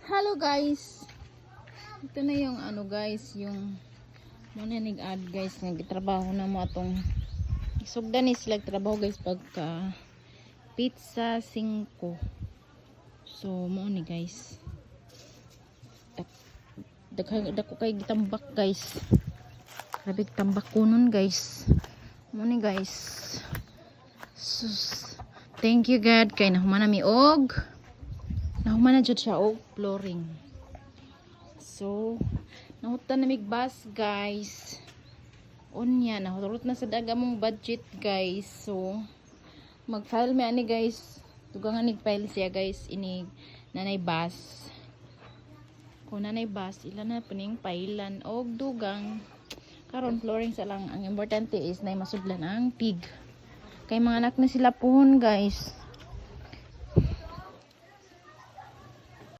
Hello guys. Ito na yung ano guys, yung muna nag-add guys, nagtrabaho na mo atong isugdan ni sila trabaho guys pagka pizza 5. So mo ni guys. Dako kay gitambak guys. Grabe tambak kunon guys. Mo ni guys. Sus. Thank you God kay nahuman na mi og nahuman na jud siya og flooring. So nahutan na mig bus guys. Unya nahurot na sa daga mong budget guys. So mag-file mi ani guys. Tugangan nig-file siya guys ini nanay bus. Kung nanay bus ilan na pining pailan og dugang karon flooring sa lang. Ang importante is na masudlan ang pig. Kay mga anak na sila pohon guys.